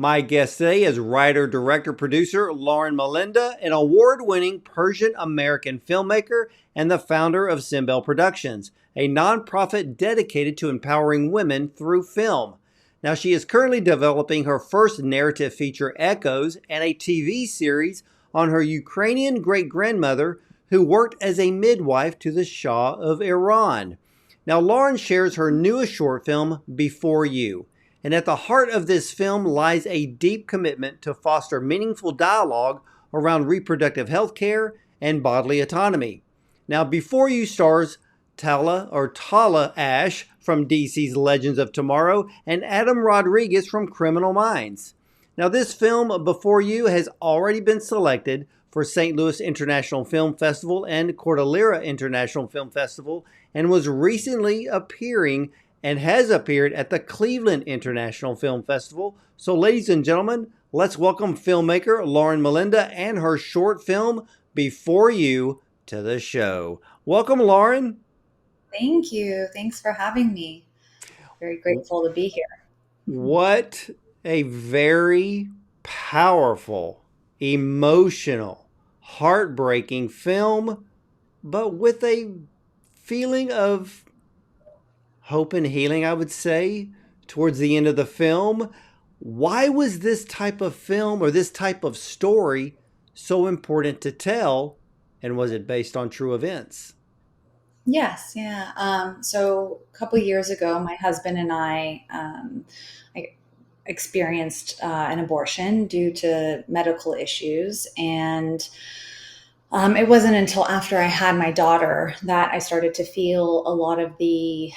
My guest today is writer, director, producer Lauren Melinda, an award-winning Persian-American filmmaker and the founder of Simbel Productions, a nonprofit dedicated to empowering women through film. Now, she is currently developing her first narrative feature, Echoes, and a TV series on her Ukrainian great-grandmother who worked as a midwife to the Shah of Iran. Now, Lauren shares her newest short film, Before You. And at the heart of this film lies a deep commitment to foster meaningful dialogue around reproductive health care and bodily autonomy. Now, Before You stars Tala Ash from DC's Legends of Tomorrow and Adam Rodriguez from Criminal Minds. Now, this film, Before You, has already been selected for St. Louis International Film Festival and Cordillera International Film Festival and was recently appearing and has appeared at the Cleveland International Film Festival. So, ladies and gentlemen, let's welcome filmmaker Lauren Melinda and her short film, Before You, to the show. Welcome, Lauren. Thank you. Thanks for having me. Very grateful to be here. What a very powerful, emotional, heartbreaking film, but with a feeling of hope and healing, I would say, towards the end of the film. Why was this type of film or this type of story so important to tell? And was it based on true events? Yes, yeah. So a couple years ago, my husband and I experienced an abortion due to medical issues, and it wasn't until after I had my daughter that I started to feel a lot of the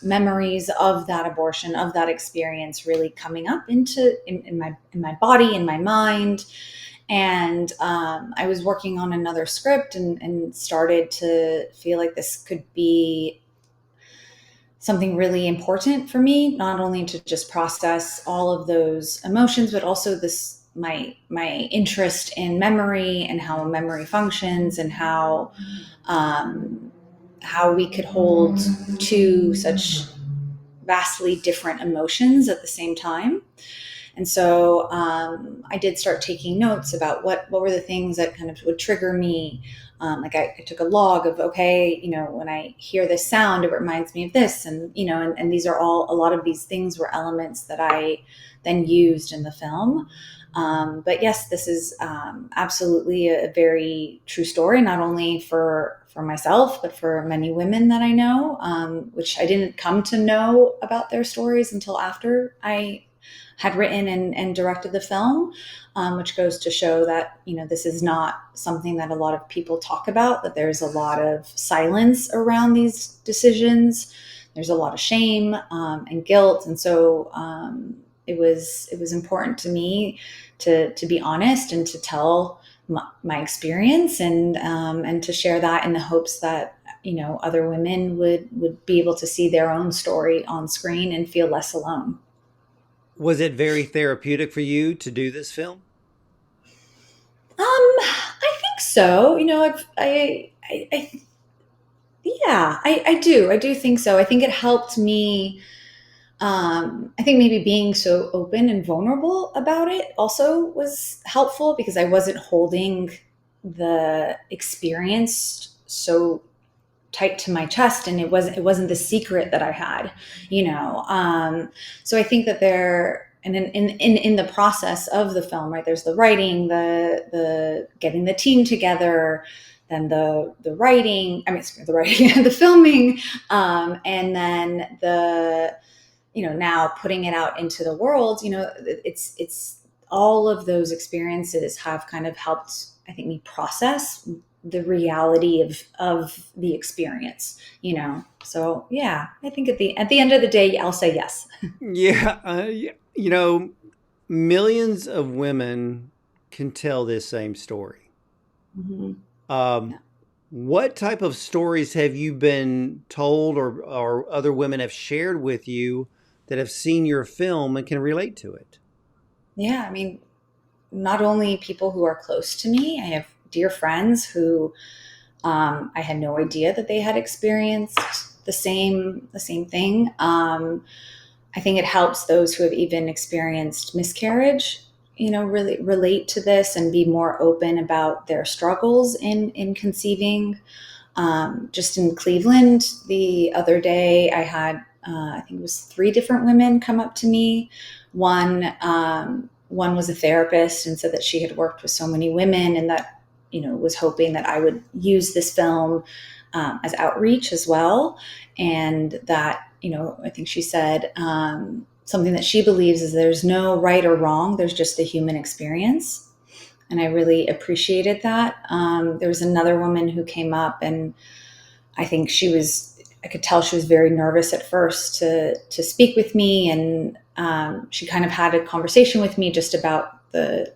memories of that abortion, of that experience, really coming up in my body, in my mind. And I was working on another script and started to feel like this could be something really important for me, not only to just process all of those emotions, but also this my interest in memory and how memory functions and how we could hold two such vastly different emotions at the same time. And so I did start taking notes about what were the things that kind of would trigger me. I took a log of, okay, when I hear this sound, it reminds me of this. And these are a lot of these things were elements that I then used in the film. But yes, this is absolutely a very true story, not only for myself, but for many women that I know, which I didn't come to know about their stories until after I had written and directed the film, which goes to show that, this is not something that a lot of people talk about, that there's a lot of silence around these decisions. There's a lot of shame and guilt. And so it was important to me to be honest and to tell my experience and to share that in the hopes that, other women would be able to see their own story on screen and feel less alone. Was it very therapeutic for you to do this film? I think so. Yeah, I do think so. I think it helped me. I think maybe being so open and vulnerable about it also was helpful because I wasn't holding the experience so tight to my chest, and it wasn't the secret that I had, so I think that and in the process of the film, right, there's the writing, the getting the team together, then the writing, the writing, the filming, and then now putting it out into the world. It's all of those experiences have kind of helped, I think, me process the reality of the experience. So yeah, I think at the end of the day, I'll say yes. Yeah, you know, millions of women can tell this same story. Hmm. Um, Yeah. what type of stories have you been told or other women have shared with you that have seen your film and can relate to it? Yeah, not only people who are close to me. I have dear friends who I had no idea that they had experienced the same thing. I think it helps those who have even experienced miscarriage, really relate to this and be more open about their struggles in conceiving. Just in Cleveland the other day, I had, I think it was 3 different women come up to me. One was a therapist and said that she had worked with so many women, and that, was hoping that I would use this film as outreach as well. And that, I think she said, something that she believes is there's no right or wrong, there's just a human experience. And I really appreciated that. There was another woman who came up, and I think I could tell she was very nervous at first to speak with me. And she kind of had a conversation with me just about the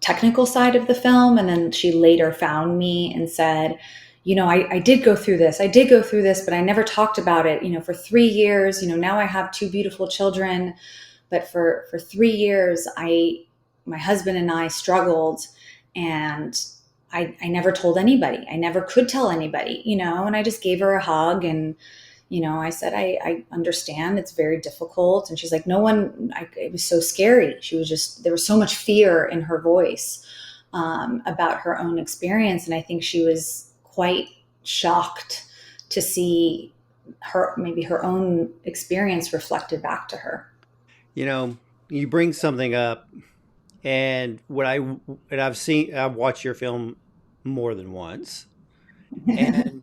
technical side of the film. And then she later found me and said, I did go through this. I did go through this, but I never talked about it, for 3 years. Now I have 2 beautiful children. But for 3 years, my husband and I struggled, and I never told anybody. I never could tell anybody, and I just gave her a hug. And, I said, I understand it's very difficult. And she's like, it was so scary. There was so much fear in her voice about her own experience. And I think she was quite shocked to see maybe her own experience reflected back to her. You bring something up, and I've watched your film more than once, and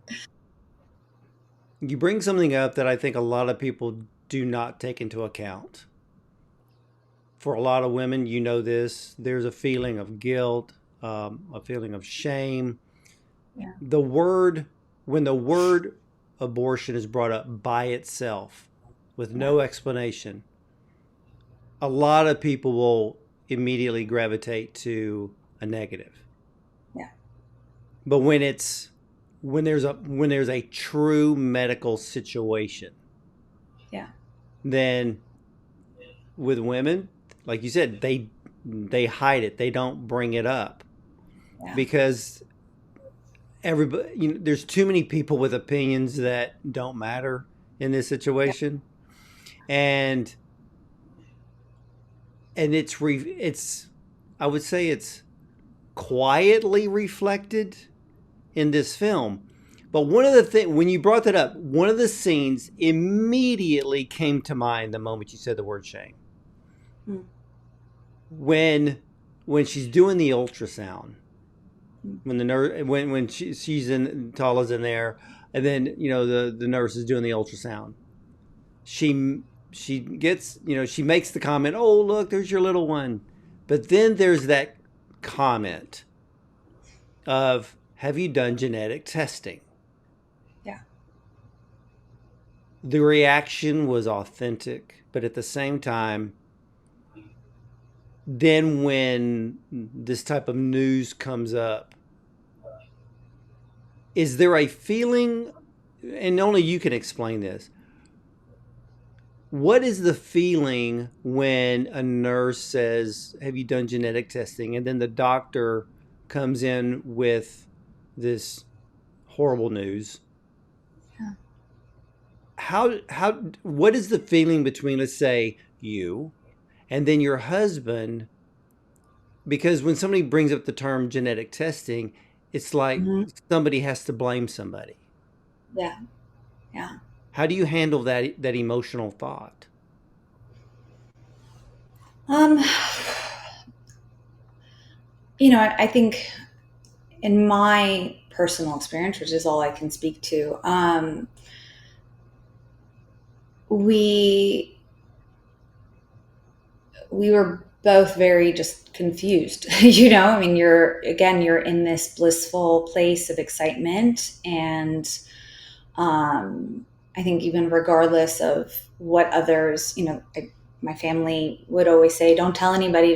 you bring something up that I think a lot of people do not take into account. For a lot of women, there's a feeling of guilt, a feeling of shame. Yeah. When the word abortion is brought up by itself with Yeah. no explanation, a lot of people will immediately gravitate to a negative. Yeah. But when there's a true medical situation, Yeah. then with women, like you said, they hide it. They don't bring it up Yeah. because everybody, there's too many people with opinions that don't matter in this Yeah. situation, and it's I would say it's quietly reflected in this film. But one of the things, when you brought that up, one of the scenes immediately came to mind the moment you said the word shame. Mm. When she's doing the ultrasound, Mm. when the nurse, when she's in, Tala's in there, and then the nurse is doing the ultrasound. She gets, she makes the comment, "Oh, look, there's your little one," but then there's that comment of, "Have you done genetic testing?" Yeah. The reaction was authentic, but at the same time, then when this type of news comes up, is there a feeling, and only you can explain this, what is the feeling when a nurse says, "Have you done genetic testing?" and then the doctor comes in with this horrible news? Yeah. How what is the feeling between, let's say, you and then your husband? Because when somebody brings up the term genetic testing, it's like Mm-hmm. somebody has to blame somebody. Yeah. Yeah. How do you handle that emotional thought? Um, I think in my personal experience, which is all I can speak to, we we were both very just confused. I mean, you're in this blissful place of excitement, and I think even regardless of what others, my family would always say, don't tell anybody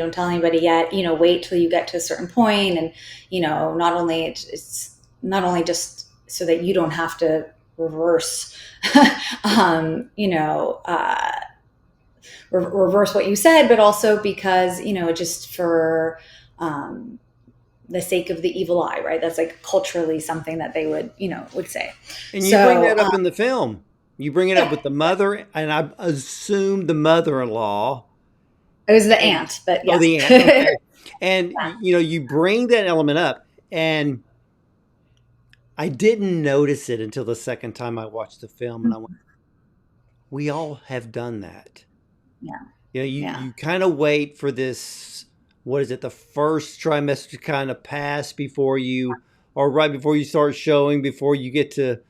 yet, wait till you get to a certain point. And, not only it's not only just so that you don't have to reverse, reverse what you said, but also because, just for, the sake of the evil eye, right? That's like culturally something that they would say. And you bring So, that up in the film. You bring it up Yeah, with the mother, and I assume the mother-in-law. it was the And aunt, but oh, yes. the aunt. Okay. And you bring that element up, and I didn't notice it until the second time I watched the film, and I went, "We all have done that." Yeah, You yeah, you kind of wait for this. What is it? The first trimester to kind of pass before you, or right before you start showing, before you get to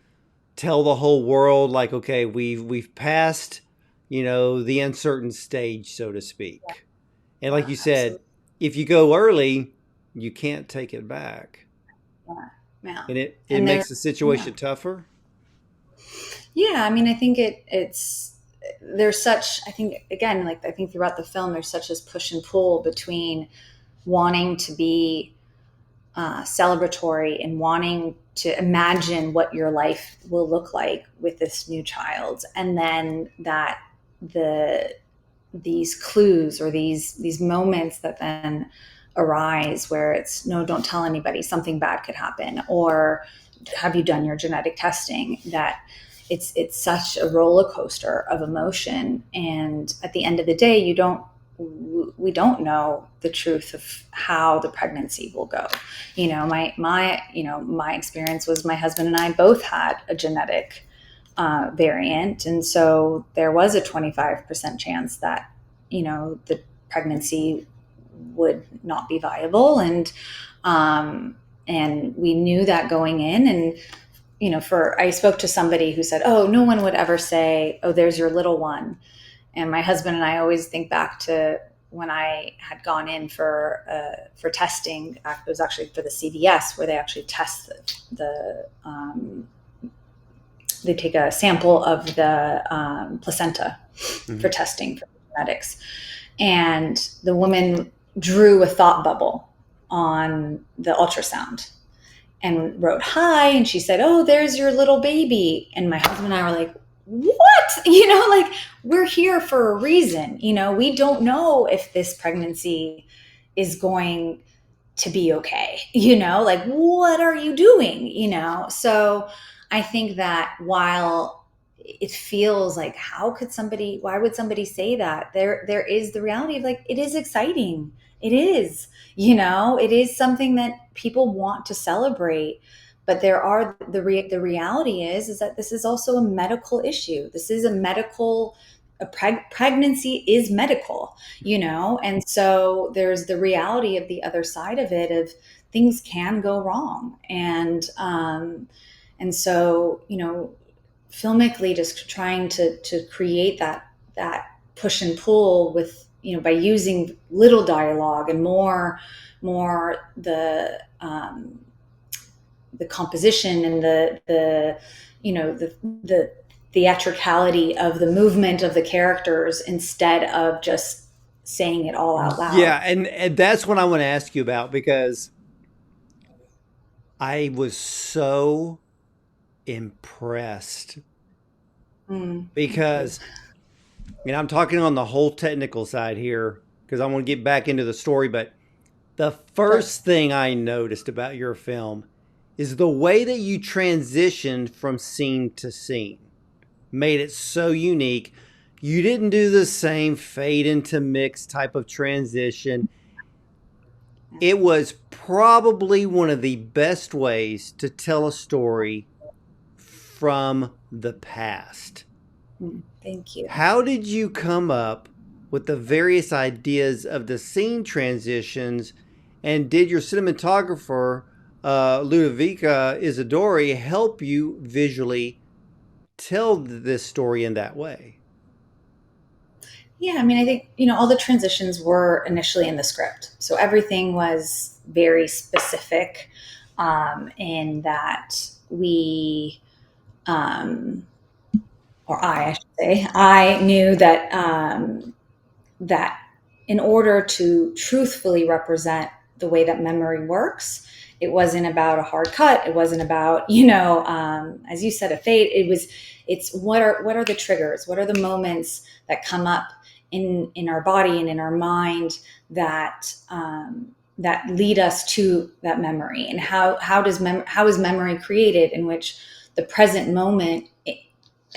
tell the whole world, like, okay, we've passed, the uncertain stage, so to speak. And like yeah, you said, absolutely. if you go early, you can't take it back. Yeah, yeah. And it And there, makes the yeah, situation tougher. yeah. I mean, I think it's there's such. I think again, like I think throughout the film, there's such this push and pull between wanting to be celebratory and wanting to imagine what your life will look like with this new child, and then that the these clues or these moments that then arise where it's no, don't tell anybody, something bad could happen, or have you done your genetic testing, that it's such a roller coaster of emotion, and at the end of the day we don't know the truth of how the pregnancy will go. My experience was my husband and I both had a genetic variant. And so there was a 25% chance that, the pregnancy would not be viable. And we knew that going in. And, I spoke to somebody who said, oh, no one would ever say, oh, there's your little one. And my husband and I always think back to when I had gone in for testing. It was actually for the CVS, where they actually test they take a sample of the placenta for Hmm. testing for genetics. And the woman drew a thought bubble on the ultrasound and wrote hi. And she said, oh, there's your little baby. And my husband and I were like, what? Like, we're here for a reason. We don't know if this pregnancy is going to be okay. Like, what are you doing? So I think that while it feels like, why would somebody say that, there is the reality of, like, it is exciting. It is, it is something that people want to celebrate. But the reality is that this is also a medical issue. This is pregnancy is medical, and so there's the reality of the other side of it, of things can go wrong. And so, filmically, just trying to create that push and pull with, by using little dialogue and more the composition and the theatricality of the movement of the characters, instead of just saying it all out loud. Yeah, and that's what I want to ask you about, because I was so impressed, Thank you. because I'm talking on the whole technical side here, because I want to get back into the story. But the Sure. first thing I noticed about your film is the way that you transitioned from scene to scene made it so unique. You didn't do the same fade into mix type of transition. Yeah. It was probably one of the best ways to tell a story from the past. Thank you. How did you come up with the various ideas of the scene transitions? And did your cinematographer, Ludovica Isidori, help you visually tell this story in that way? Yeah, I mean, I think, all the transitions were initially in the script. So everything was very specific, in that um, I should say, I knew that in order to truthfully represent the way that memory works, it wasn't about a hard cut. It wasn't about, as you said, a fade. It's what are the triggers? What are the moments that come up in our body and in our mind that lead us to that memory? And how is memory created, in which the present moment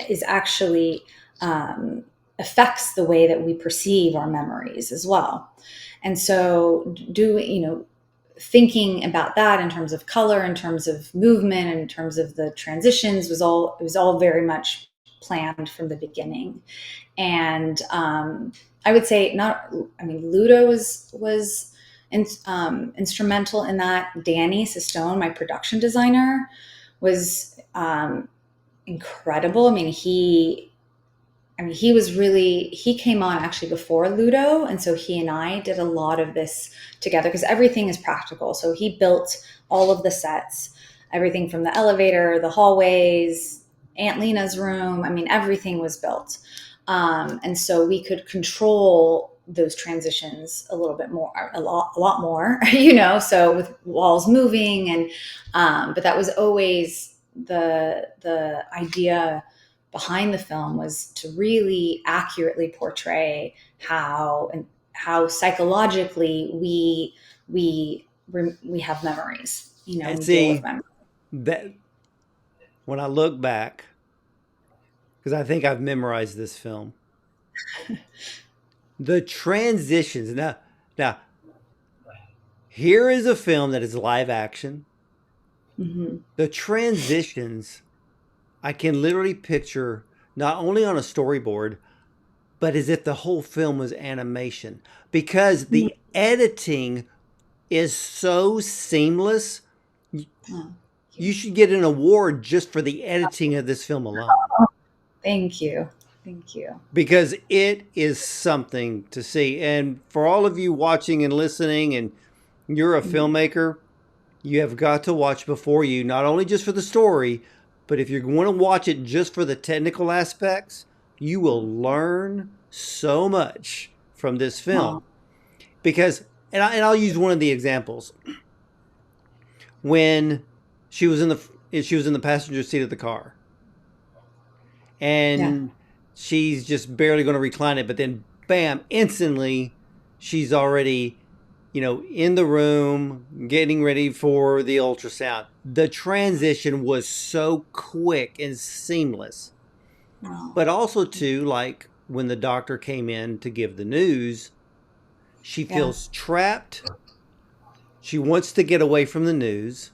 is actually um, affects the way that we perceive our memories as well. And so, thinking about that in terms of color, in terms of movement, in terms of the transitions was all very much planned from the beginning. And I would say not. I mean, Ludo was instrumental in that. Danny Sistone, my production designer, was incredible. He came on actually before Ludo. And so he and I did a lot of this together because everything is practical. So he built all of the sets, everything from the elevator, the hallways, Aunt Lena's room. I mean, everything was built. And so we could control those transitions a little bit more, a lot more, so with walls moving but that was always the idea behind the film, was to really accurately portray how psychologically we have memories. And We deal with see memories. that when I look back, because I think I've memorized this film, the transitions. Now, here is a film that is live action. Hmm. The transitions, I can literally picture not only on a storyboard, but as if the whole film was animation because the editing is so seamless. Oh, You should get an award just for the editing of this film alone thank you, thank you. because it is something to see. And for all of you watching and listening, and you're a filmmaker, you have got to watch before you, not only just for the story, but if you're going to watch it just for the technical aspects, you will learn so much from this Oh, film. Because, and I'll use one of the examples. When she was in the passenger seat of the car, yeah, and she's just barely going to recline it, but then bam, instantly she's already, in the room getting ready for the ultrasound. The transition was so quick and seamless. oh, But also too, like when the doctor came in to give the news, she yeah, feels trapped. She wants to get away from the news.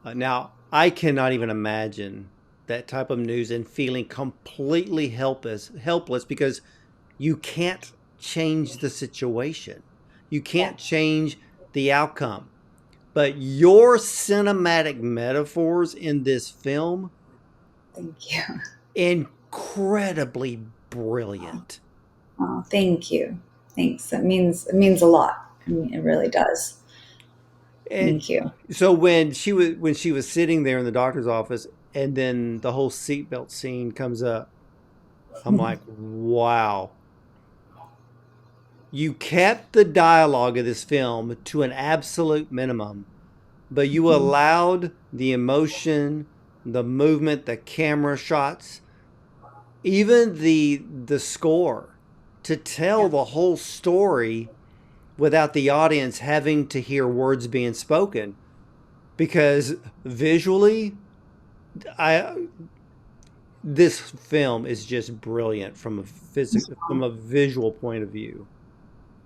Now, I cannot even imagine that type of news and feeling completely helpless because you can't change the situation. You yeah. can't change the outcome. But your cinematic metaphors in this film, Thank you. incredibly brilliant. Oh, thank you. Thanks. It means a lot. I mean, it really does. And Thank you. so when she was sitting there in the doctor's office and then the whole seatbelt scene comes up, I'm like, wow. You kept the dialogue of this film to an absolute minimum, but you Mhm. allowed the emotion, the movement, the camera shots, even the score to tell Yeah. the whole story without the audience having to hear words being spoken because visually I this film is just brilliant from a visual point of view.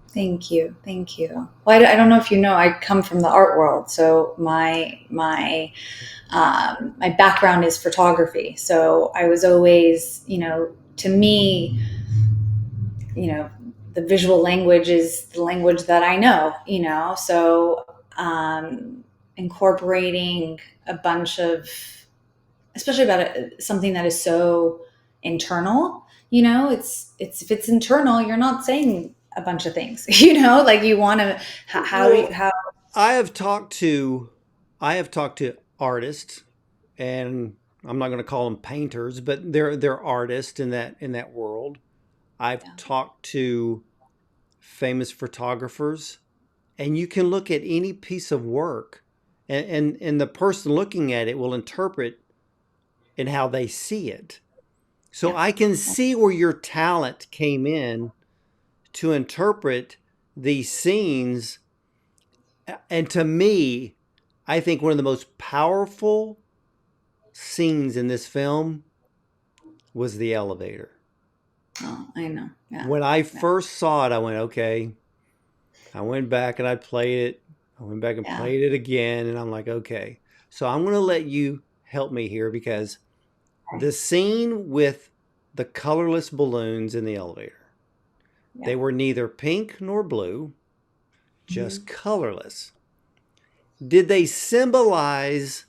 Thank you. Thank you. Well, I don't know if you know, I come from the art world, so my background is photography. So I was always, to me, you know, the visual language is the language that I know. So incorporating a bunch of, especially about something that is so internal. It's if it's internal, you're not saying a bunch of things. Like you want to, how do you, Well, how I have talked to I have talked to artists, and I'm not going to call them painters, but they're artists in that world. I've Yeah, talked to famous photographers, and you can look at any piece of work, and the person looking at it will interpret in how they see it. So yeah, I can see where your talent came in to interpret these scenes. And to me, I think one of the most powerful scenes in this film was the elevator. Oh, I know. Yeah. When I Yeah. first saw it, I went, okay. I went back and I played it. I went back and Yeah. played it again, and I'm like, okay. So I'm going to let you help me here because Okay. the scene with the colorless balloons in the elevator, Yeah. they were neither pink nor blue, just Mhm. colorless. Did they symbolize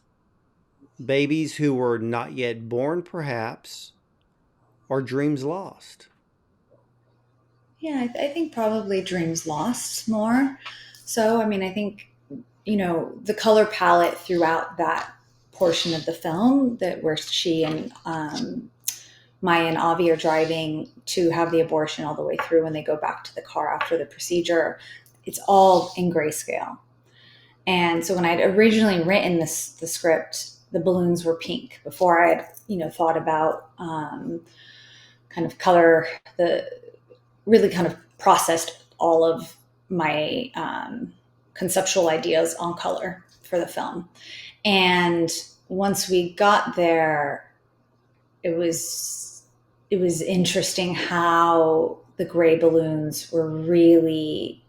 babies who were not yet born, perhaps, or dreams lost? Yeah, I think probably Dreams Lost more. So, I mean, I think, the color palette throughout that portion of the film that where she and Maya and Avi are driving to have the abortion all the way through when they go back to the car after the procedure, it's all in grayscale. And so when I'd originally written the script, the balloons were pink before I had, thought about kind of color, the really kind of processed all of my conceptual ideas on color for the film. And once we got there, it was it was interesting how the gray balloons were really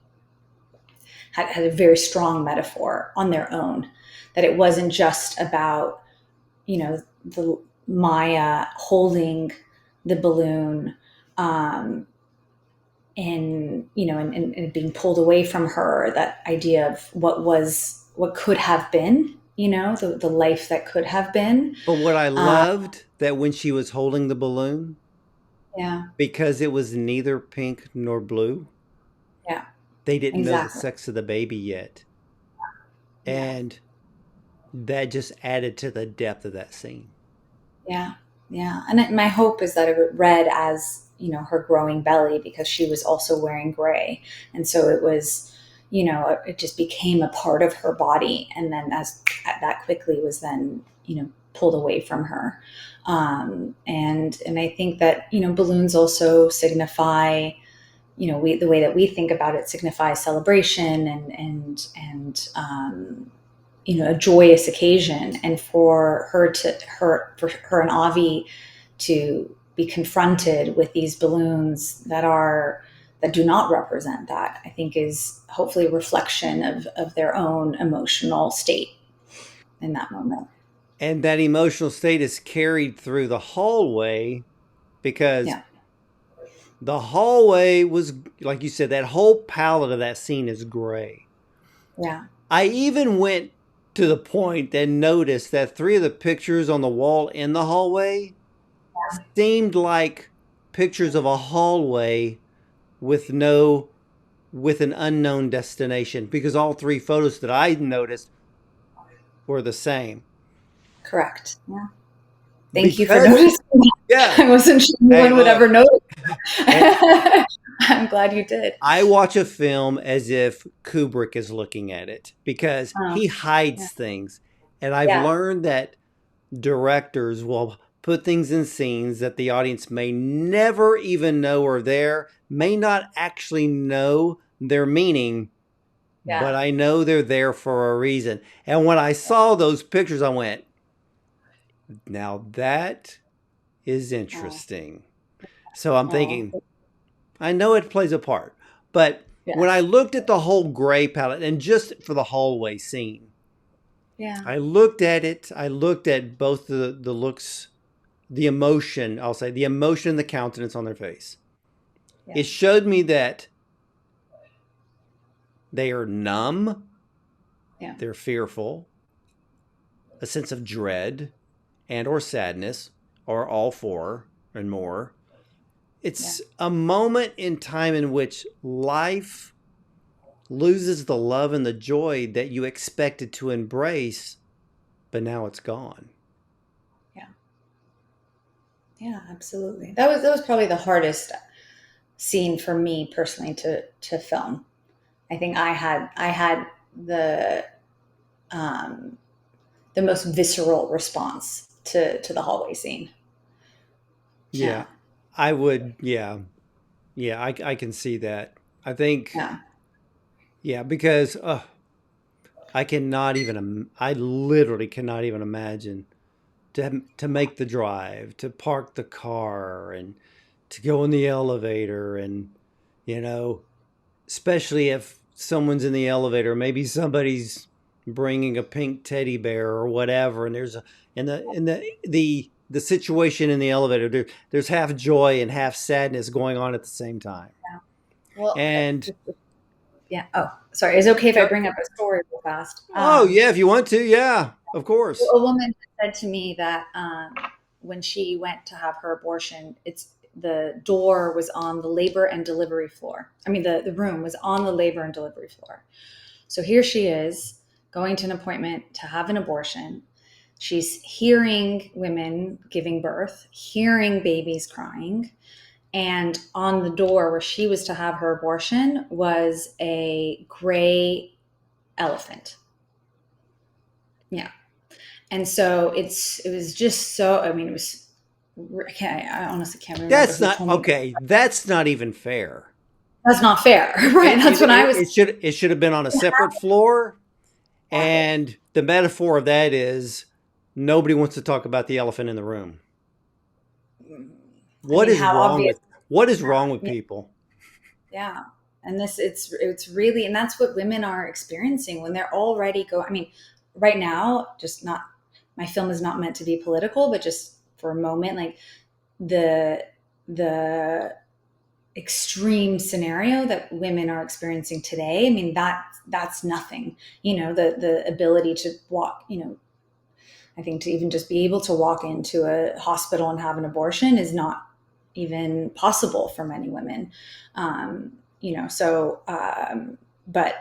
had a very strong metaphor on their own. That it wasn't just about the Maya holding the balloon, um, and being pulled away from her, that idea of what could have been, the life that could have been. But what I uh, loved that when she was holding the balloon, yeah, because it was neither pink nor blue, yeah, they didn't know the exactly. sex of the baby yet. Yeah, And that just added to the depth of that scene. yeah, yeah. And my hope is that it read as, her growing belly, because she was also wearing gray, and so it was, it just became a part of her body, and then as that quickly was then, pulled away from her. And I think that, balloons also signify, the way that we think about it signifies celebration and a joyous occasion. And for her and Avi to be confronted with these balloons that do not represent that, I think is hopefully a reflection of their own emotional state in that moment. And that emotional state is carried through the hallway because Yeah. the hallway was, like you said, that whole palette of that scene is gray. Yeah. I even went to the point and noticed that three of the pictures on the wall in the hallway seemed like pictures of a hallway with no with an unknown destination because all three photos that I noticed were the same. Correct. Yeah. Thank you for Because noticing. yeah, I wasn't sure hey anyone would look, ever notice. and I'm glad you did. I watch a film as if Kubrick is looking at it because Oh, he yeah. hides things. And I've Yeah. learned that directors will put things in scenes that the audience may never even know are there, may not actually know their meaning, but Yeah. I know they're there for a reason. And when I saw those pictures, I went, now that is Oh, interesting. So I'm oh, thinking, I know it plays a part, but when I yes. looked at the whole gray palette and just for the hallway scene, Yeah. I looked at it. I looked at both the looks, the emotion, I'll say, the emotion and the countenance on their face. Yeah. It showed me that they are numb, Yeah. they're fearful, a sense of dread and or sadness, or all four and more. Yeah. It's a moment in time in which life loses the love and the joy that you expected to embrace, but now it's gone. Yeah. Yeah. Absolutely. That was probably the hardest scene for me personally to film. I think I had the um, the most visceral response to the hallway scene. Yeah, Yeah. I would. Yeah, yeah, I can see that. I think, Yeah. yeah, because I cannot even, I literally cannot even imagine. to make the drive, to park the car, and to go in the elevator, and you know, especially if someone's in the elevator, maybe somebody's bringing a pink teddy bear or whatever, and there's a in the situation in the elevator, there's half joy and half sadness going on at the same time. Yeah. Well, And yeah. Oh, sorry. Is it okay if I uh, bring up a story real fast? oh yeah, if you want to, yeah, of course. A woman said to me that when she went to have her abortion, it's the door was on the labor and delivery floor. I mean, the room was on the labor and delivery floor. So here she is going to an appointment to have an abortion. She's hearing women giving birth, hearing babies crying. And on the door where she was to have her abortion was a gray elephant. Yeah. And so it was just so, I mean, it was, I honestly can't remember That's who not told me. okay. That's not even fair. That's not fair. Right. That's when I was It should have been on a separate floor. exactly. And the metaphor of that is nobody wants to talk about the elephant in the room. I What mean, is how wrong obvious. with what is wrong with Yeah. people? Yeah. And it's really, and that's what women are experiencing when they're already I mean, right now, just not, my film is not meant to be political, but just for a moment, like the, the extreme scenario that women are experiencing today. I mean, that's nothing, the ability to walk, I think to even just be able to walk into a hospital and have an abortion is not even possible for many women. So, but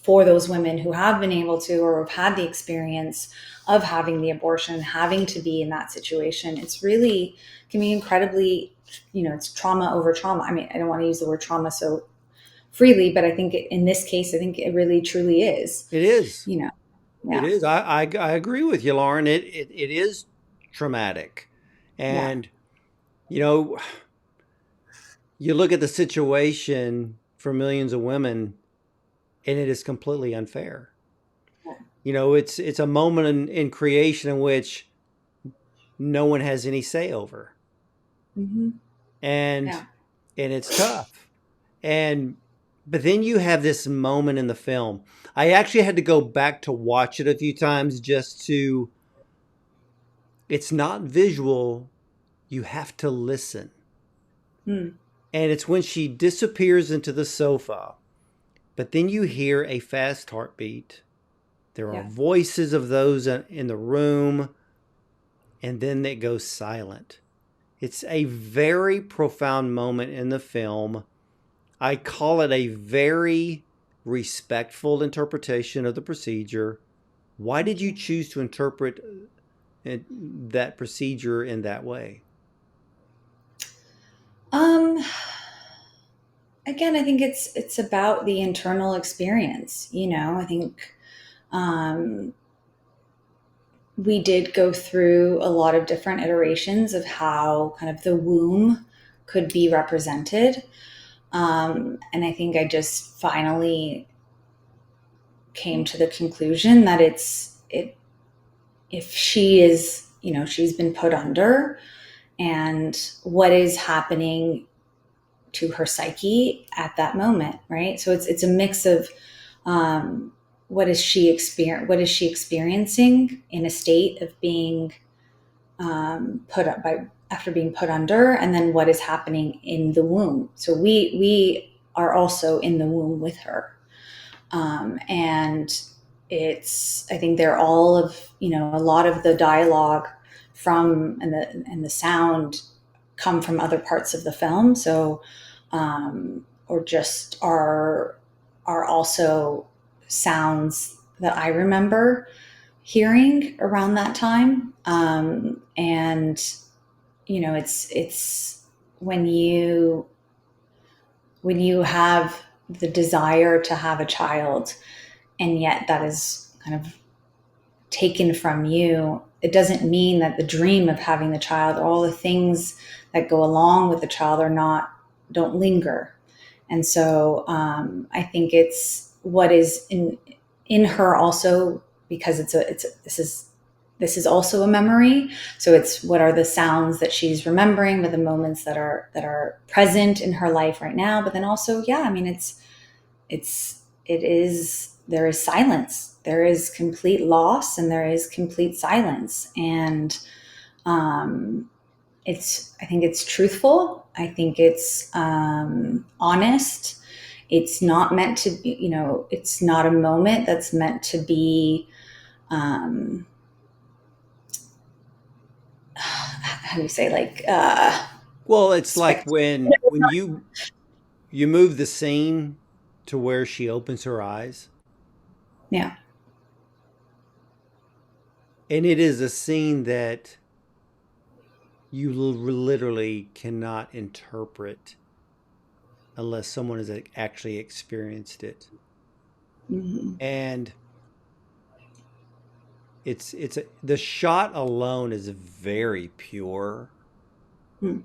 for those women who have been able to, or have had the experience of having the abortion, having to be in that situation, it's really can be incredibly, it's trauma over trauma. I mean, I don't want to use the word trauma so freely, but I think in this case, I think it really truly is, It is. you know, It yeah, is. I agree with you, Lauren. It is traumatic. yeah, And you know, you look at the situation for millions of women and it is completely unfair. It's a moment in creation in which no one has any say over. hmm And yeah. it's tough. And but then you have this moment in the film. I actually had to go back to watch it a few times just to it's not visual, you have to listen. Mm, And it's when she disappears into the sofa, but then you hear a fast heartbeat. There are yeah. voices of those in the room, and then it goes silent. It's a very profound moment in the film. I call it a very respectful interpretation of the procedure. Why did you Okay. choose to interpret that procedure in that way? Um, Again, I think it's about the internal experience. I think um, we did go through a lot of different iterations of how kind of the womb could be represented, and I think I just finally came to the conclusion that if she is, she's been put under, and what is happening to her psyche at that moment, right? So it's a mix of um, what is she experiencing in a state of being put up by after being put under, and then what is happening in the womb. So we are also in the womb with her, and it's I think they're all of a lot of the dialogue from and the sound come from other parts of the film. So or just are also sounds that I remember hearing around that time. And it's when you have the desire to have a child, and yet that is kind of taken from you. It doesn't mean that the dream of having the child, all the things that go along with the child, don't linger. And so I think it's what is in her also, because this this is also a memory. So it's what are the sounds that she's remembering, but the moments that are present in her life right now. But then also, yeah, I mean, there is silence, there is complete loss, and there is complete silence. And I think it's truthful. I think it's honest. It's not meant to be, it's not a moment that's meant to be, how do you say, like, Well, it's like when you move the scene to where she opens her eyes, yeah, and it is a scene that you literally cannot interpret unless someone has actually experienced it. mm-hmm. And the shot alone is very pure, Mm.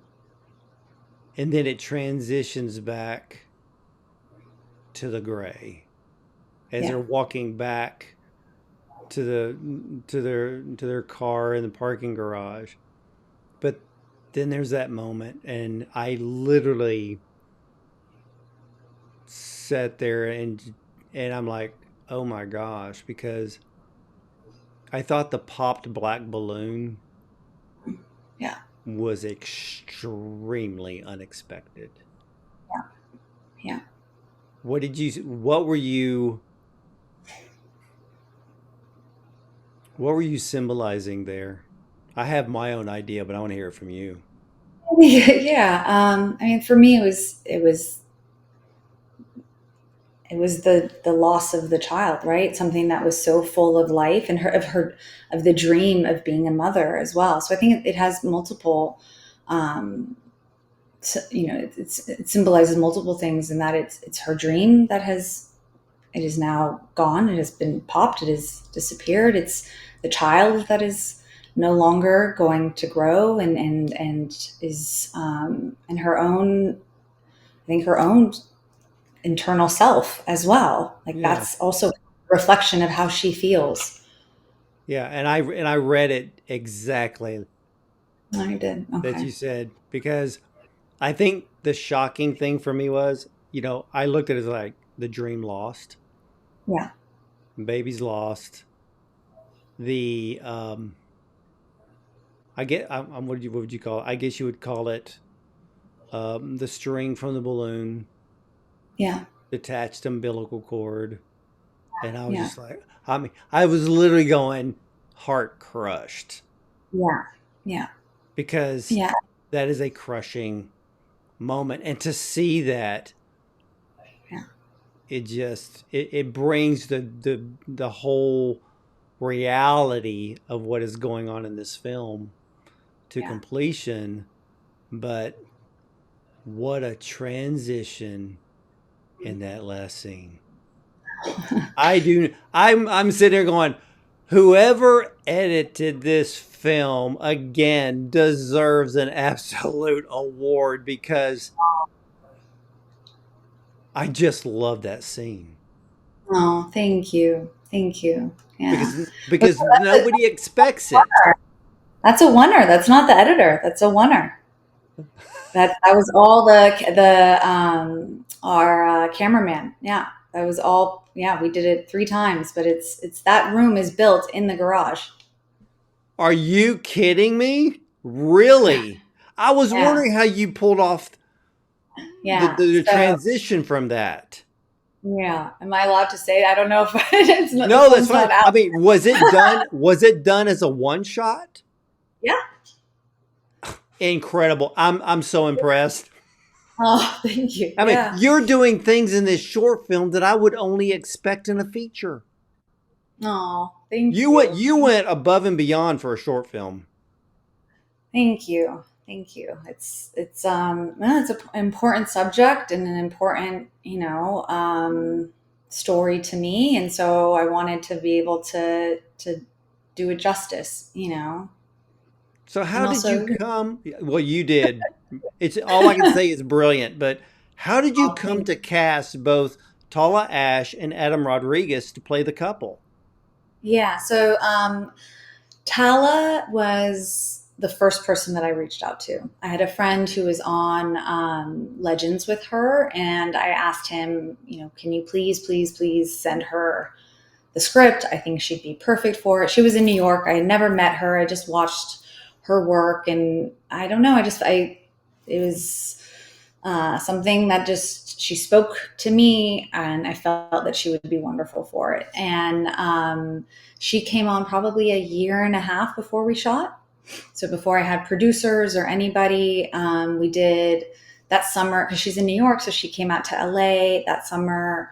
and then it transitions back to the gray as Yeah, they're walking back to their car in the parking garage. But then there's that moment, and I literally sat there and I'm like, oh my gosh, because I thought the popped black balloon yeah, was extremely unexpected. yeah, yeah. What were you symbolizing there? I have my own idea, but I want to hear it from you. Yeah. I mean, for me, it was the loss of the child, right? Something that was so full of life, and of the dream of being a mother as well. So I think it has multiple, um, it symbolizes multiple things, in that it's her dream that it is now gone. It has been popped. It has disappeared. It's the child that is no longer going to grow, and is, in her own, I think, her own internal self as well. Like, Yeah. that's also a reflection of how she feels. Yeah, and I read it exactly I did. that Okay. you said, because I think the shocking thing for me was, I looked at it as like the dream lost, Yeah. baby's lost, the what would you call it? I guess you would call it the string from the balloon, Yeah. detached umbilical cord, and I was Yeah. just like, I mean, I was literally going heart crushed Yeah. Yeah. because Yeah. that is a crushing moment, and to see that, Yeah. it brings the whole reality of what is going on in this film to Yeah. completion. But what a transition in that last scene. I'm sitting there going, whoever edited this film again deserves an absolute award, because I just love that scene. Oh, thank you. Thank you. Yeah. But Because nobody expects it. that's a winner. That's not the editor. That's a winner. That was all our cameraman. Yeah, that was all. Yeah, we did it 3 times, but it's that room is built in the garage. Are you kidding me? Yeah, Really? I was yeah, wondering how you pulled off the, yeah. the, the So transition from that. yeah, am I allowed to say? I don't know if it's not, the No, that's film's fine. not out. I mean, was it done? Was it done as a one shot? Yeah. Incredible. I'm so impressed. Oh, thank you. I mean, Yeah. you're doing things in this short film that I would only expect in a feature. Oh, thank You went you. you went above and beyond for a short film. Thank you. Thank you. Well, it's an important subject, and an important, story to me. And so I wanted to be able to do it justice. So And how did you also, come? Well, you did. It's all I can say is brilliant. But how did you oh, come to cast both Tala Ash and Adam Rodriguez to play the couple? yeah. So, Tala was the first person that I reached out to. I had a friend who was on Legends with her, and I asked him, can you please send her the script? I think she'd be perfect for it. She was in New York. I had never met her. I just watched her work, and I don't know. It was something that just, she spoke to me, and I felt that she would be wonderful for it. And she came on probably a year and a half before we shot. So before I had producers or anybody, we did that summer, because she's in New York, so she came out to LA that summer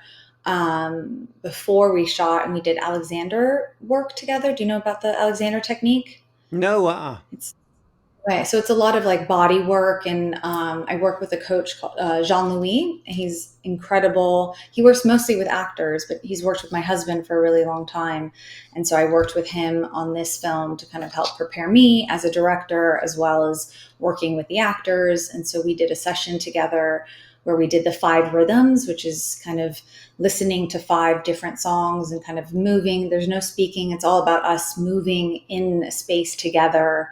before we shot, and we did Alexander work together. Do you know about the Alexander technique? No, It's Right. So it's a lot of like body work. And I work with a coach called Jean Louis. He's incredible. He works mostly with actors, but he's worked with my husband for a really long time. And so I worked with him on this film to kind of help prepare me as a director, as well as working with the actors. And so we did a session together where we did the 5 rhythms, which is kind of listening to 5 different songs and kind of moving. There's no speaking. It's all about us moving in a space together,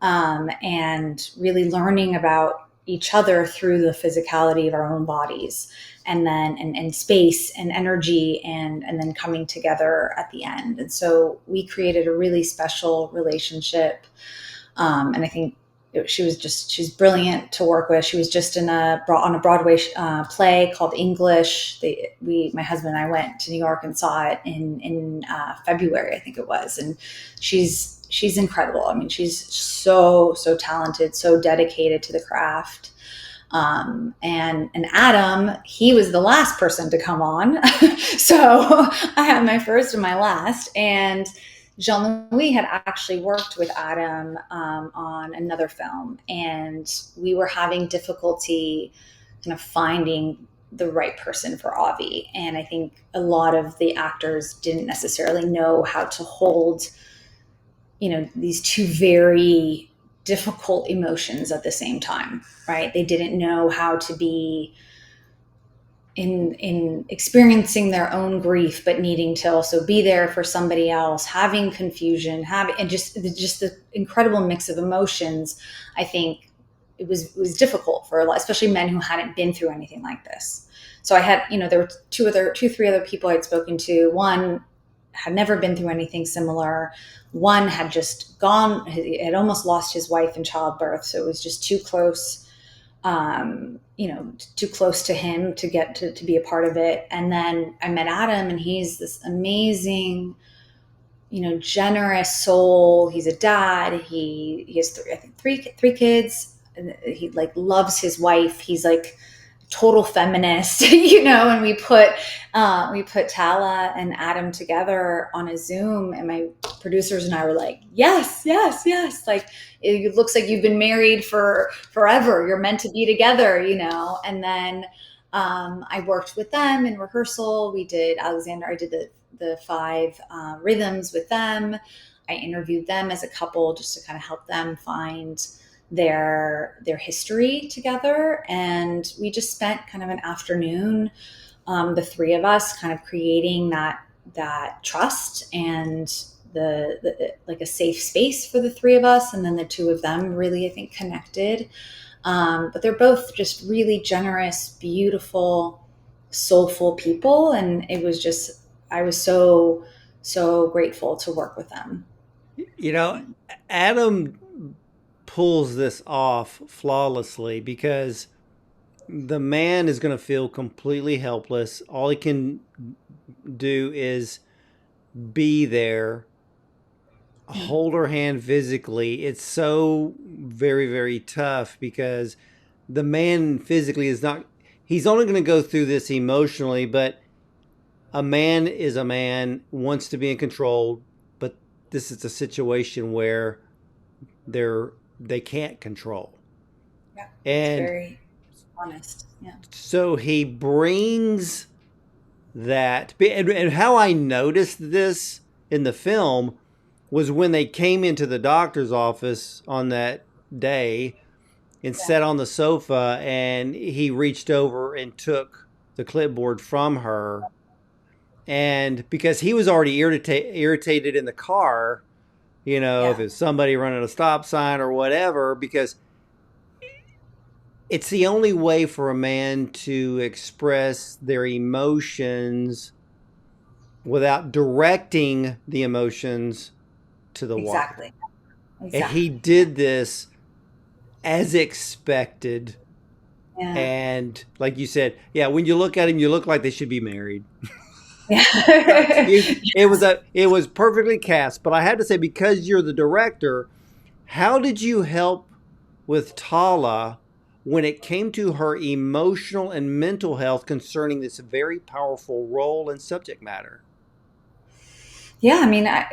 and really learning about each other through the physicality of our own bodies, and then and space and energy, and then coming together at the end. And so we created a really special relationship. And I think she's brilliant to work with. She was just on a Broadway play called English. My husband and I went to New York and saw it in February, I think it was. And she's incredible. I mean, she's so talented, so dedicated to the craft. And Adam, he was the last person to come on. So I had my first and my last. And Jean-Louis had actually worked with Adam on another film, and we were having difficulty kind of finding the right person for Avi. And I think a lot of the actors didn't necessarily know how to hold, these two very difficult emotions at the same time, right? They didn't know how to be in experiencing their own grief, but needing to also be there for somebody else, having confusion, and just the incredible mix of emotions. I think it was difficult for a lot, especially men who hadn't been through anything like this. So I had, there were three other people I'd spoken to. One had never been through anything similar. One had just had almost lost his wife in childbirth. So it was just too close, too close to him to get to be a part of it. And then I met Adam, and he's this amazing, generous soul. He's a dad. He has three kids. He like loves his wife. He's like total feminist, and we put Tala and Adam together on a Zoom, and my producers and I were like, yes. Like, it looks like you've been married for forever. You're meant to be together, And then I worked with them in rehearsal. We did Alexander. I did the 5 rhythms with them. I interviewed them as a couple just to kind of help them find their history together. And we just spent kind of an afternoon, the 3 of us, kind of creating that trust and the like a safe space for the 3 of us. And then the 2 of them really, I think, connected. But they're both just really generous, beautiful, soulful people. And it was just, I was so grateful to work with them. Adam pulls this off flawlessly, because the man is going to feel completely helpless. All he can do is be there, hold her hand physically. It's so very, very tough, because the man physically is not, he's only going to go through this emotionally, but a man is a man, wants to be in control, but this is a situation where they can't control. Yeah, And it's very honest. Yeah. so he brings that. And how I noticed this in the film was when they came into the doctor's office on that day and sat on the sofa, and he reached over and took the clipboard from her. And because he was already irritated in the car if Yeah. it's somebody running a stop sign or whatever, because it's the only way for a man to express their emotions without directing the emotions to the wife. Exactly. And he Exactly. Yeah. did this as expected. Yeah. And like you said, yeah, when you look at him, you look like they should be married. Yeah. It was perfectly cast. But I have to say, because you're the director, how did you help with Tala when it came to her emotional and mental health concerning this very powerful role and subject matter? Yeah, I mean, I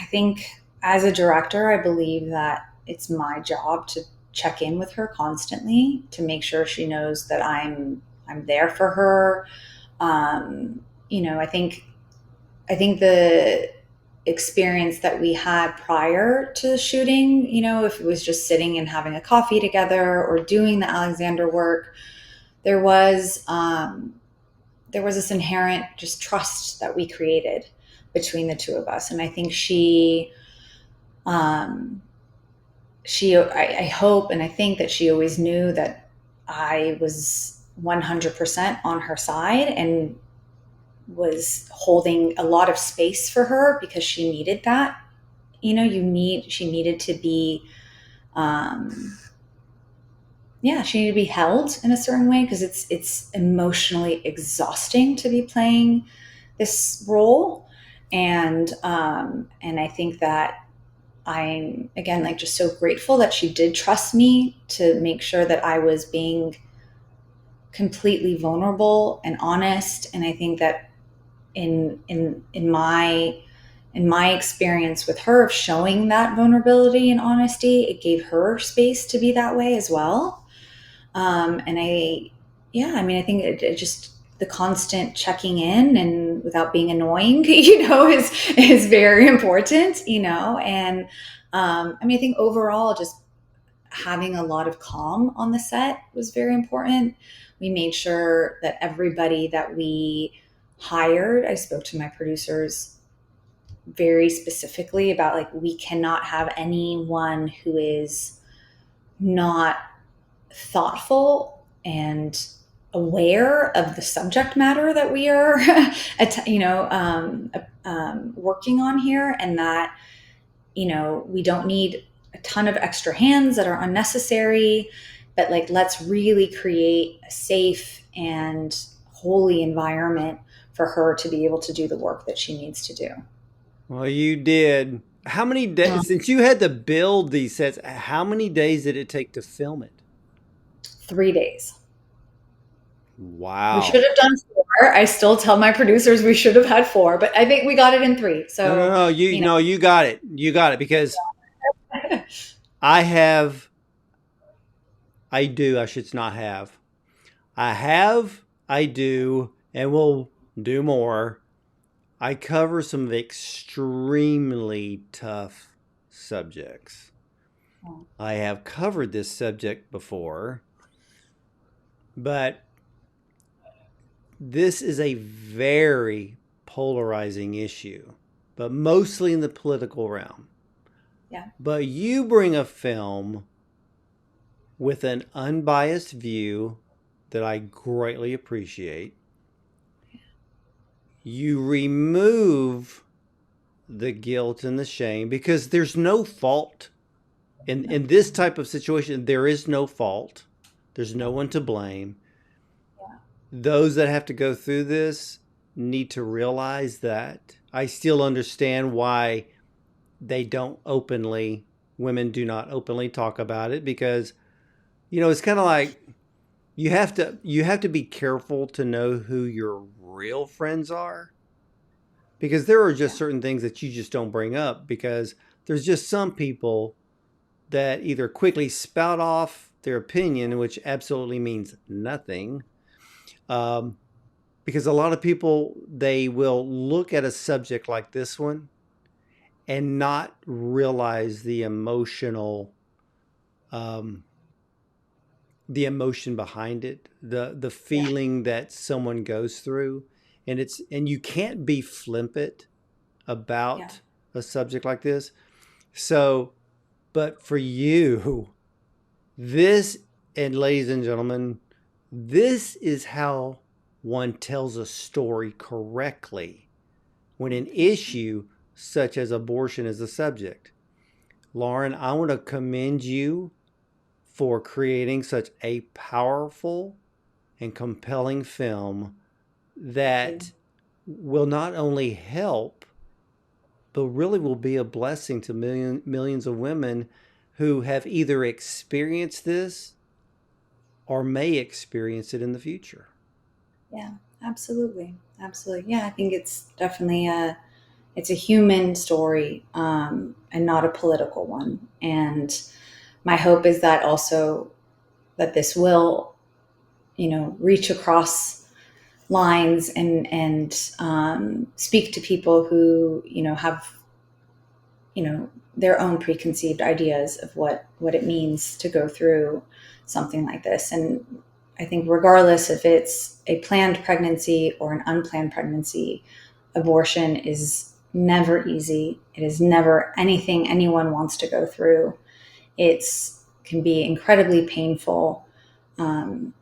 think as a director, I believe that it's my job to check in with her constantly to make sure she knows that I'm there for her. I think the experience that we had prior to shooting, if it was just sitting and having a coffee together or doing the Alexander work, there was this inherent just trust that we created between the two of us, and I think um, I hope and I think that she always knew that I was 100% on her side and was holding a lot of space for her because she needed that. She needed to be, um, yeah, she needed to be held in a certain way because it's emotionally exhausting to be playing this role, and I think that I'm, again, like, just so grateful that she did trust me to make sure that I was being completely vulnerable and honest. And I think that in my experience with her of showing that vulnerability and honesty, it gave her space to be that way as well. And yeah, I mean, I think it just, the constant checking in and without being annoying, is very important, and I mean, I think overall, just having a lot of calm on the set was very important. We made sure that everybody that we hired, I spoke to my producers very specifically about, like, we cannot have anyone who is not thoughtful and aware of the subject matter that we are working on here, and that we don't need a ton of extra hands that are unnecessary, but, like, let's really create a safe and holy environment for her to be able to do the work that she needs to do. Well, you did. How many days, since you had to build these sets, how many days did it take to film it? 3 days. We should Wow. have done 4. I still tell my producers we should have had 4, but I think we got it in 3. No, no, So, no. you No, you got it. You got it because know, I have, I do, I should not have. I have, I do, and will do more. I cover some extremely tough subjects. I have covered this subject before, but this is a very polarizing issue, but mostly in the political realm. yeah, But you bring a film with an unbiased view that I greatly appreciate. You remove the guilt and the shame because there's no fault. no, In this type of situation, there is no fault. There's no no, one to blame. yeah, Those that have to go through this need to realize that. I still understand why women do not openly talk about it because, it's kind of like you have to be careful to know who your real friends are because there are just yeah, certain things that you just don't bring up because there's just some people that either quickly spout off their opinion, which absolutely means nothing. Um, because a lot of people, they will look at a subject like this one and not realize um, the emotion behind it, the yeah, feeling that someone goes through, and you can't be flippant yeah, about a subject like this. So, but for you, this, and ladies and gentlemen, this is how one tells a story correctly when an issue such as abortion is the subject. Lauren, I want to commend you for creating such a powerful and compelling film Thank you. that will not only help, but really will be a blessing to millions of women who have either experienced this or may experience it in the future. Yeah, absolutely. Absolutely. Yeah, I think it's definitely it's a human story, and not a political one. And my hope is that also that this will, reach across lines and speak to people who, have, their own preconceived ideas of what it means to go through something like this. And I think regardless if it's a planned pregnancy or an unplanned pregnancy, abortion is never easy. It is never anything anyone wants to go through. It's can be incredibly painful. And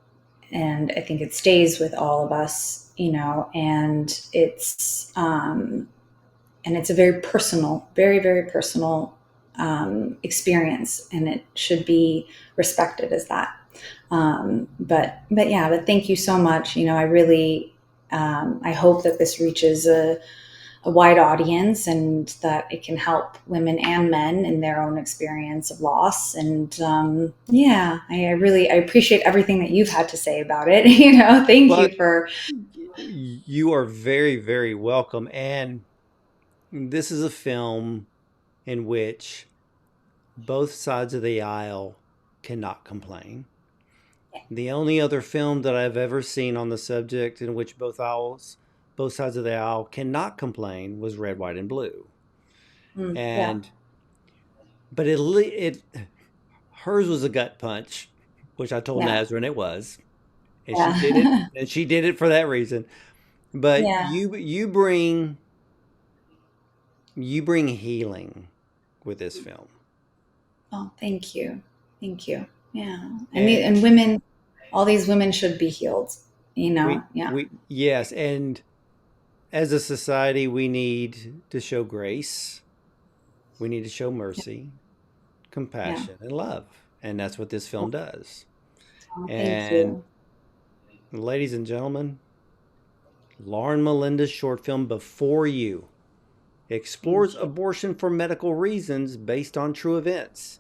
I think it stays with all of us, and it's a very personal, very, very personal experience, and it should be respected as that. But thank you so much. I really, I hope that this reaches a wide audience and that it can help women and men in their own experience of loss. And I appreciate everything that you've had to say about it. Thank Well, you for. you are very, very welcome. And this is a film in which both sides of the aisle cannot complain. The only other film that I've ever seen on the subject in which both sides of the aisle cannot complain was Red, White, and Blue. Yeah, And but it hers was a gut punch, which I told yeah, Nazarene it was, and she did it, yeah. and she did it for that reason. But Yeah. you bring healing with this film, Oh, thank you. Thank you. Yeah. and And women, all these women should be healed, we Yeah. we yes, and as a society, we need to show grace, we need to show mercy, Yeah. compassion, and love, and that's what this film does. Oh, thank And you. ladies and gentlemen, Lauren Melinda's short film Before You explores Thank you. abortion for medical reasons based on true events.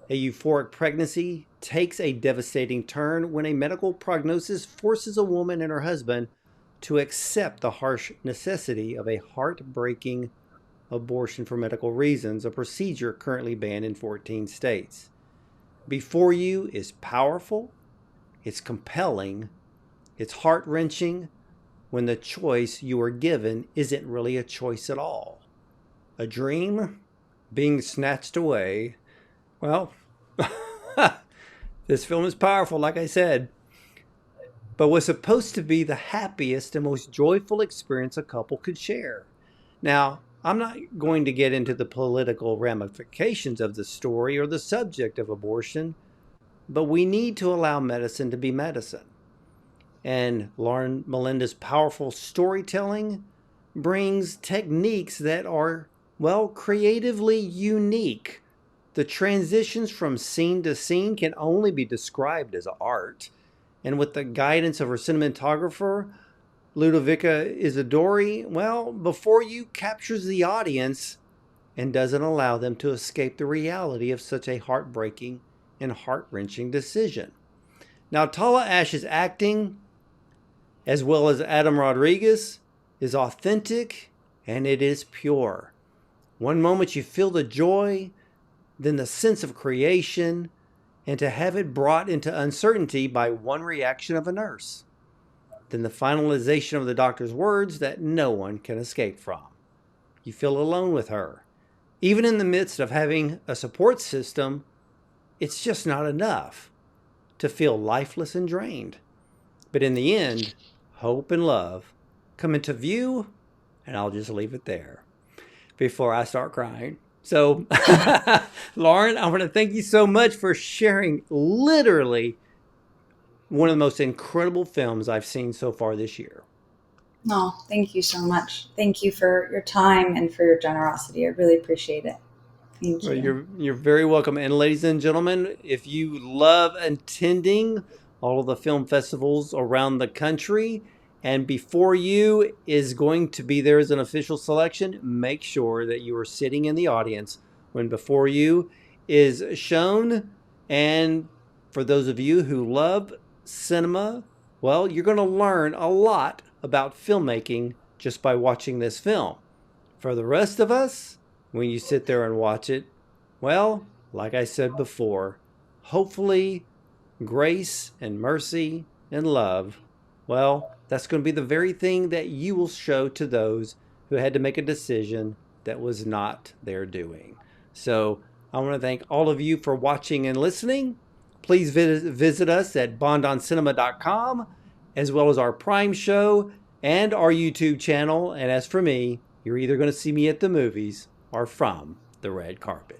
A euphoric pregnancy takes a devastating turn when a medical prognosis forces a woman and her husband to accept the harsh necessity of a heartbreaking abortion for medical reasons, a procedure currently banned in 14 states. Before You is powerful, it's compelling, it's heart wrenching when the choice you are given isn't really a choice at all. A dream being snatched away. Well, this film is powerful, like I said, but was supposed to be the happiest and most joyful experience a couple could share. Now, I'm not going to get into the political ramifications of the story or the subject of abortion, but we need to allow medicine to be medicine. And Lauren Melinda's powerful storytelling brings techniques that are, well, creatively unique. The transitions from scene to scene can only be described as art. And with the guidance of her cinematographer, Ludovica Isidori, well, Before You captures the audience and doesn't allow them to escape the reality of such a heartbreaking and heart wrenching decision. Now, Tala Ash's acting, as well as Adam Rodriguez, is authentic and it is pure. One moment you feel the joy, then the sense of creation, and to have it brought into uncertainty by one reaction of a nurse. Then the finalization of the doctor's words that no one can escape from. You feel alone with her. Even in the midst of having a support system, it's just not enough to feel lifeless and drained. But in the end, hope and love come into view, and I'll just leave it there before I start crying. So, Lauren, I want to thank you so much for sharing literally one of the most incredible films I've seen so far this year. No, thank you so much. Thank you for your time and for your generosity. I really appreciate it. Thank Well, you. you're very welcome. And ladies and gentlemen, if you love attending all of the film festivals around the country, and before you is going to be there as an official selection, make sure that you are sitting in the audience when before you is shown. And for those of you who love cinema, well, you're going to learn a lot about filmmaking just by watching this film. For the rest of us, when you sit there and watch it, well, like I said before, hopefully grace and mercy and love, well, that's going to be the very thing that you will show to those who had to make a decision that was not their doing. So I want to thank all of you for watching and listening. Please visit us at bondoncinema.com, as well as our Prime show and our YouTube channel. And as for me, you're either going to see me at the movies or from the red carpet.